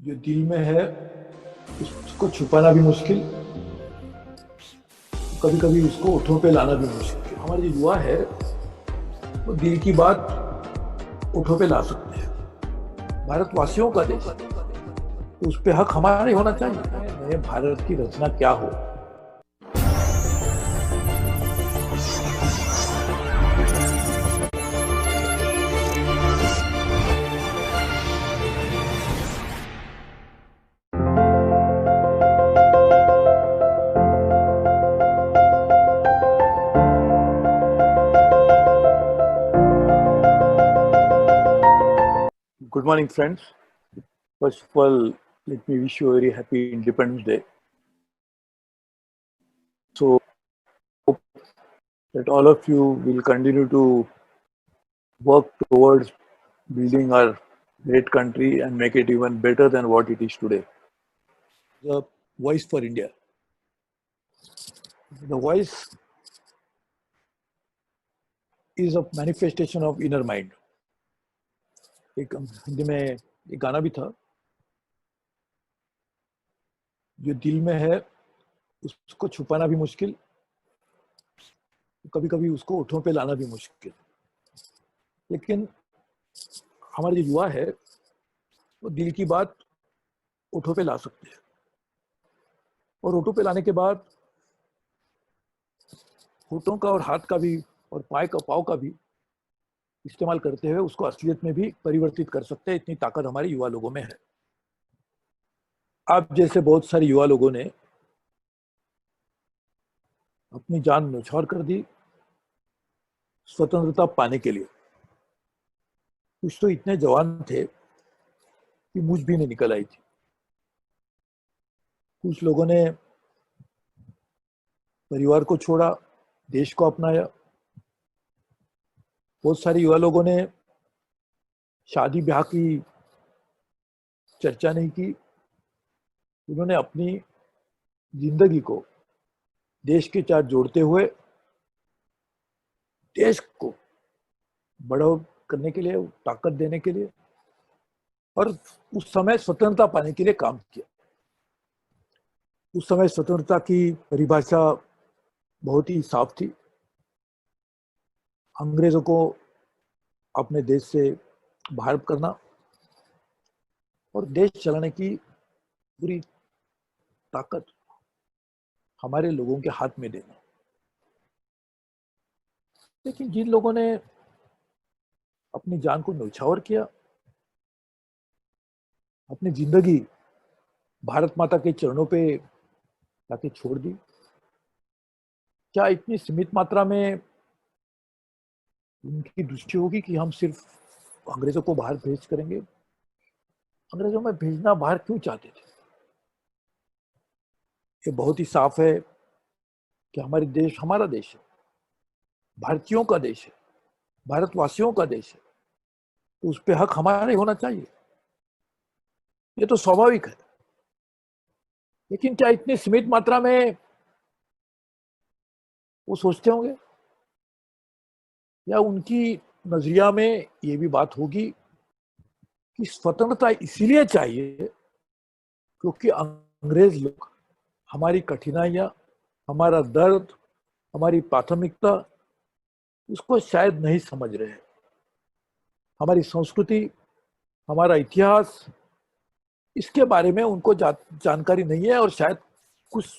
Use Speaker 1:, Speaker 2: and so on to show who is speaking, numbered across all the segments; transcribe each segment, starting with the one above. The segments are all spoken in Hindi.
Speaker 1: जो दिल में है उसको छुपाना भी मुश्किल, कभी कभी उसको होठों पे लाना भी मुश्किल। हमारे जो युवा है वो दिल की बात होठों पे ला सकते हैं। भारतवासियों का देश, तो उस पे हक हमारा ही होना चाहिए। नए भारत की रचना क्या हो। Good morning, friends. First of all, let me wish you a very happy Independence Day. So, hope that all of you will continue to work towards building our great country and make it even better than what it is today. The voice for India. The voice is a manifestation of inner mind. एक हिंदी में एक गाना भी था, जो दिल में है उसको छुपाना भी मुश्किल, कभी कभी उसको होठों पे लाना भी मुश्किल। लेकिन हमारे जो युवा है वो दिल की बात होठों पे ला सकते हैं, और होठों पे लाने के बाद होठों का और हाथ का भी और पाँव का भी इस्तेमाल करते हुए उसको असलियत में भी परिवर्तित कर सकते हैं। इतनी ताकत हमारे युवा लोगों में है। आप जैसे बहुत सारे युवा लोगों ने अपनी जान न्यौछावर कर दी स्वतंत्रता पाने के लिए। कुछ तो इतने जवान थे कि मुझ भी नहीं निकल आई थी। कुछ लोगों ने परिवार को छोड़ा, देश को अपनाया। बहुत सारे युवा लोगों ने शादी ब्याह की चर्चा नहीं की। उन्होंने अपनी जिंदगी को देश के साथ जोड़ते हुए देश को बड़ा करने के लिए, ताकत देने के लिए और उस समय स्वतंत्रता पाने के लिए काम किया। उस समय स्वतंत्रता की परिभाषा बहुत ही साफ थी। अंग्रेजों को अपने देश से बाहर करना और देश चलाने की पूरी ताकत हमारे लोगों के हाथ में देना। लेकिन जिन लोगों ने अपनी जान को न्यौछावर किया, अपनी जिंदगी भारत माता के चरणों पे लाके छोड़ दी, क्या इतनी सीमित मात्रा में उनकी दृष्टि होगी कि हम सिर्फ अंग्रेजों को बाहर भेज करेंगे? अंग्रेजों में भेजना बाहर क्यों चाहते थे? ये बहुत ही साफ है कि हमारे देश हमारा देश है, भारतीयों का देश है, भारतवासियों का देश है, तो उस पे हक हमारा ही होना चाहिए। ये तो स्वाभाविक है। लेकिन क्या इतनी सीमित मात्रा में वो सोचते होंगे, या उनकी नजरिया में ये भी बात होगी कि स्वतंत्रता इसीलिए चाहिए क्योंकि अंग्रेज लोग हमारी कठिनाइयां, हमारा दर्द, हमारी प्राथमिकता उसको शायद नहीं समझ रहे हैं। हमारी संस्कृति, हमारा इतिहास, इसके बारे में उनको जानकारी नहीं है, और शायद कुछ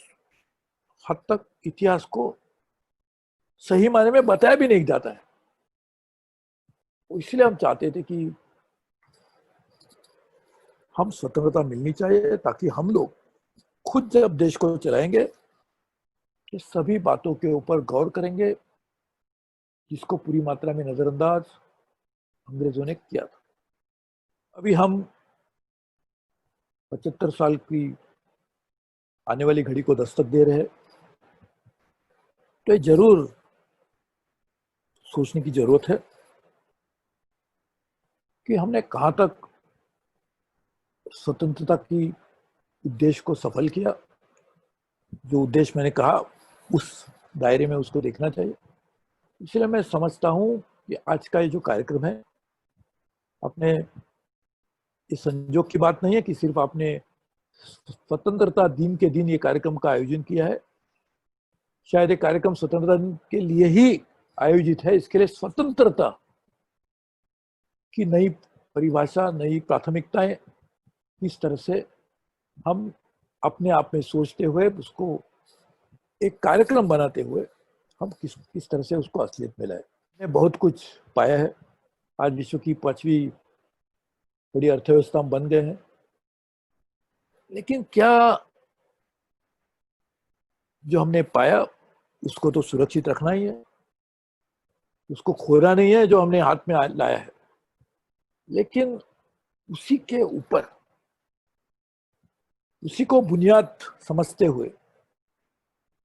Speaker 1: हद तक इतिहास को सही मायने में बताया भी नहीं जाता है। इसलिए हम चाहते थे कि हम स्वतंत्रता मिलनी चाहिए, ताकि हम लोग खुद जब देश को चलाएंगे कि सभी बातों के ऊपर गौर करेंगे जिसको पूरी मात्रा में नजरअंदाज अंग्रेजों ने किया था। अभी हम 75 साल की आने वाली घड़ी को दस्तक दे रहे हैं, तो ये जरूर सोचने की जरूरत है कि हमने कहां तक स्वतंत्रता की उद्देश्य को सफल किया। जो उद्देश्य मैंने कहा, उस दायरे में उसको देखना चाहिए। इसलिए मैं समझता हूं कि आज का ये जो कार्यक्रम है, अपने ये संजोग की बात नहीं है कि सिर्फ आपने स्वतंत्रता दिन के दिन ये कार्यक्रम का आयोजन किया है। शायद ये कार्यक्रम स्वतंत्रता दिन के लिए ही आयोजित है। इसके लिए स्वतंत्रता की नई परिभाषा, नई प्राथमिकताएं किस तरह से हम अपने आप में सोचते हुए उसको एक कार्यक्रम बनाते हुए हम किस तरह से उसको असलियत में लाए। हमने बहुत कुछ पाया है। आज विश्व की 5वीं बड़ी अर्थव्यवस्था हम बन गए हैं, लेकिन क्या जो हमने पाया उसको तो सुरक्षित रखना ही है, उसको खोना नहीं है जो हमने हाथ में लाया है। लेकिन उसी के ऊपर, उसी को बुनियाद समझते हुए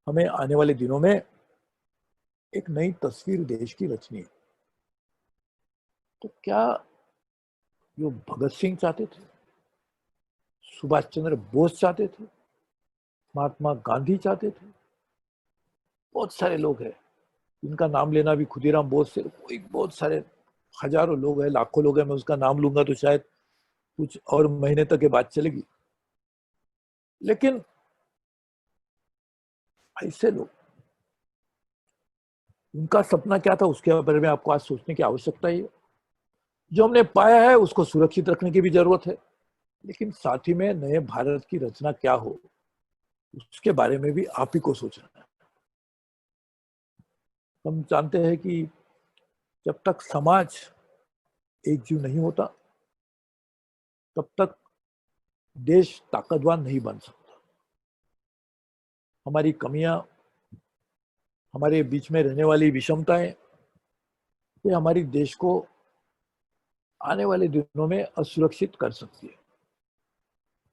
Speaker 1: हमें आने वाले दिनों में एक नई तस्वीर देश की रचनी है। तो क्या जो भगत सिंह चाहते थे, सुभाष चंद्र बोस चाहते थे, महात्मा गांधी चाहते थे, बहुत सारे लोग हैं इनका नाम लेना भी, खुदीराम बोस से कोई बहुत सारे हजारों लोग हैं, लाखों लोग हैं। मैं उसका नाम लूंगा तो शायद कुछ और महीने तक ये बात चलेगी। लेकिन ऐसे लोग, उनका सपना क्या था उसके बारे में आपको आज सोचने की आवश्यकता है। जो हमने पाया है उसको सुरक्षित रखने की भी जरूरत है, लेकिन साथ ही में नए भारत की रचना क्या हो उसके बारे में भी आप ही को सोचना है। हम जानते हैं कि जब तक समाज एकजुट नहीं होता तब तक देश ताकतवर नहीं बन सकता। हमारी कमियां, हमारे बीच में रहने वाली विषमताएं, ये हमारी देश को आने वाले दिनों में असुरक्षित कर सकती है।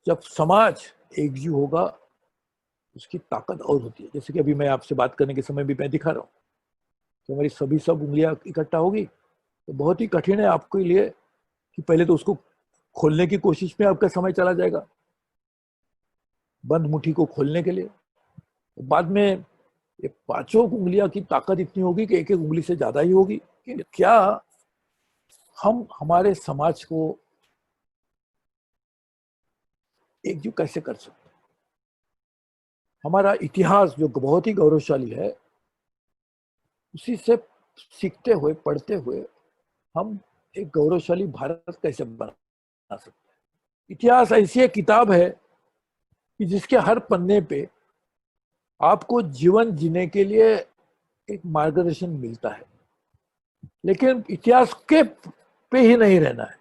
Speaker 1: जब समाज एकजुट होगा उसकी ताकत और होती है। जैसे कि अभी मैं आपसे बात करने के समय भी मैं दिखा रहा हूँ कि हमारी सभी सब उंगलियां इकट्ठा होगी तो बहुत ही कठिन है आपके लिए कि पहले तो उसको खोलने की कोशिश में आपका समय चला जाएगा, बंद मुट्ठी को खोलने के लिए। तो बाद में ये पांचों उंगलियां की ताकत इतनी होगी कि एक एक उंगली से ज्यादा ही होगी। कि क्या हम हमारे समाज को एकजुट कैसे कर सकते हैं? हमारा इतिहास जो बहुत ही गौरवशाली है, उसी से सीखते हुए, पढ़ते हुए हम एक गौरवशाली भारत कैसे बना सकते हैं। इतिहास ऐसी एक किताब है कि जिसके हर पन्ने पे आपको जीवन जीने के लिए एक मार्गदर्शन मिलता है। लेकिन इतिहास के पे ही नहीं रहना है,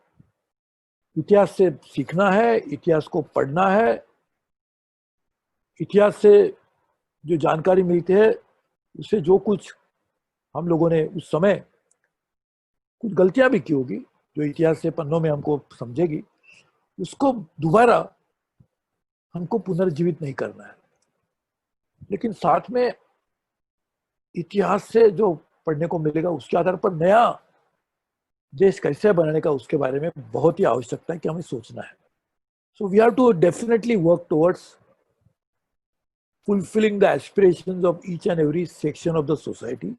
Speaker 1: इतिहास से सीखना है, इतिहास को पढ़ना है। इतिहास से जो जानकारी मिलती है उससे जो कुछ हम लोगों ने उस समय कुछ गलतियां भी की होगी जो इतिहास से पन्नों में हमको समझेगी, उसको दोबारा हमको पुनर्जीवित नहीं करना है। लेकिन साथ में इतिहास से जो पढ़ने को मिलेगा उसके आधार पर नया देश कैसे बनाने का उसके बारे में बहुत ही आवश्यकता है कि हमें सोचना है। So we have to definitely work towards fulfilling the aspirations of each and every section of the society.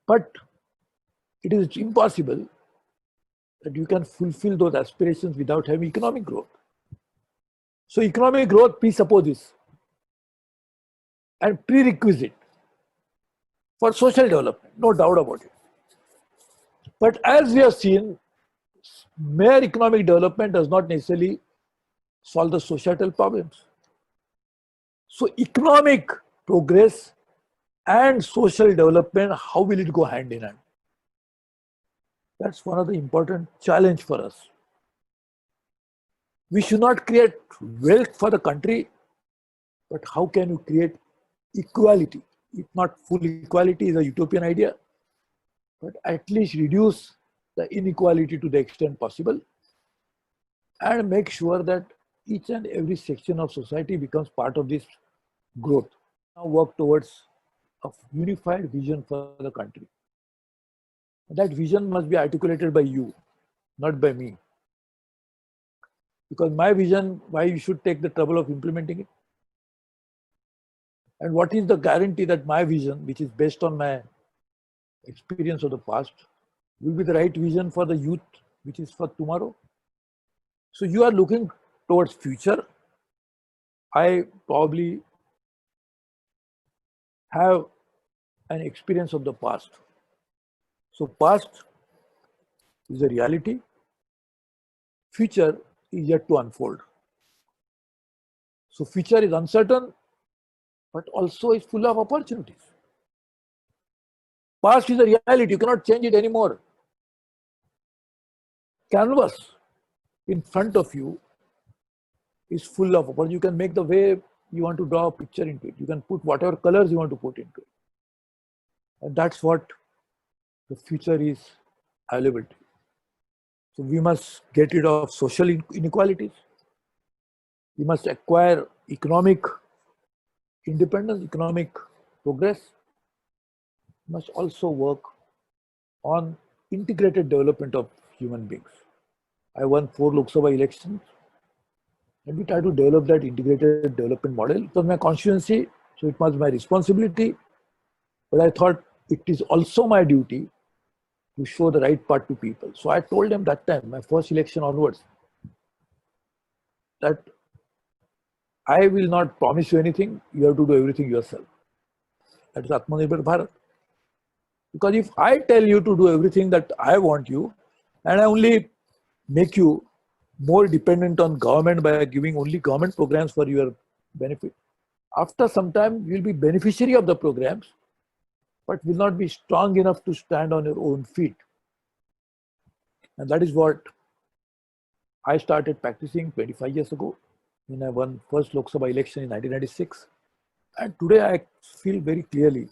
Speaker 1: But it is impossible that you can fulfill those aspirations without having economic growth. So economic growth presupposes and prerequisite for social development, no doubt about it. But as we have seen, mere economic development does not necessarily solve the societal problems. So economic progress and social development, how will it go hand in hand? That's one of the important challenge for us. We should not create wealth for the country, but how can you create equality? If not full equality is a utopian idea, but at least reduce the inequality to the extent possible and make sure that each and every section of society becomes part of this growth. Now work towards a unified vision for the country. That vision must be articulated by you, not by me. Because my vision, why you should take the trouble of implementing it? And what is the guarantee that my vision, which is based on my experience of the past, will be the right vision for the youth which is for tomorrow. So you are looking towards future. I probably have an experience of the past. So past is a reality. Future is yet to unfold. So future is uncertain, but also is full of opportunities. Past is a reality. You cannot change it anymore. Canvas in front of you is full of opportunities. You can make the way you want to draw a picture into it. You can put whatever colors you want to put into it. And that's what the future is available to you. So we must get rid of social inequalities. We must acquire economic independence, economic progress. We must also work on integrated development of human beings. I won 4 Lok Sabha elections, and we try to develop that integrated development model. It was my constituency, so it was my responsibility. But I thought it is also my duty to show the right path to people. So I told them that time, my first election onwards, that I will not promise you anything. You have to do everything yourself. That is Atmanirbhar Bharat. Because if I tell you to do everything that I want you, and I only make you more dependent on government by giving only government programs for your benefit, after some time you will be beneficiary of the programs, but will not be strong enough to stand on your own feet. And that is what I started practicing 25 years ago when I won first Lok Sabha election in 1996. And today I feel very clearly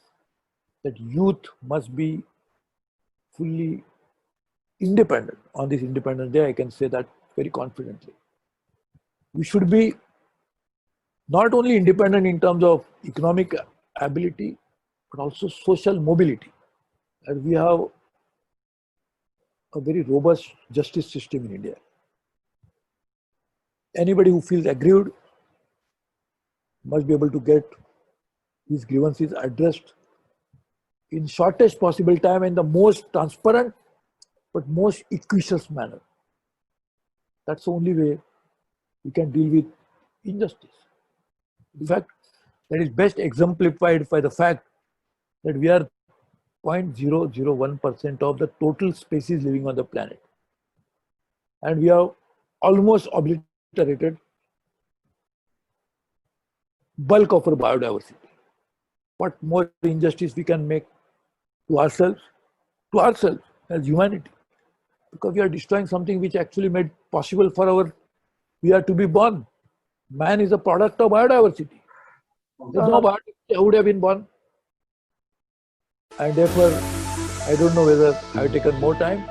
Speaker 1: that youth must be fully independent. On this Independence Day, I can say that very confidently. We should be not only independent in terms of economic ability, but also social mobility. And we have a very robust justice system in India. Anybody who feels aggrieved must be able to get his grievances addressed in shortest possible time in the most transparent but most equitous manner. That's the only way we can deal with injustice. In fact, that is best exemplified by the fact that we are 0.001% of the total species living on the planet. And we have almost obliterated bulk of our biodiversity. What more injustice we can make to ourselves as humanity? Because we are destroying something which actually made possible for we are to be born. Man is a product of biodiversity. There's no biodiversity, I would have been born. And therefore, I don't know whether I have taken more time.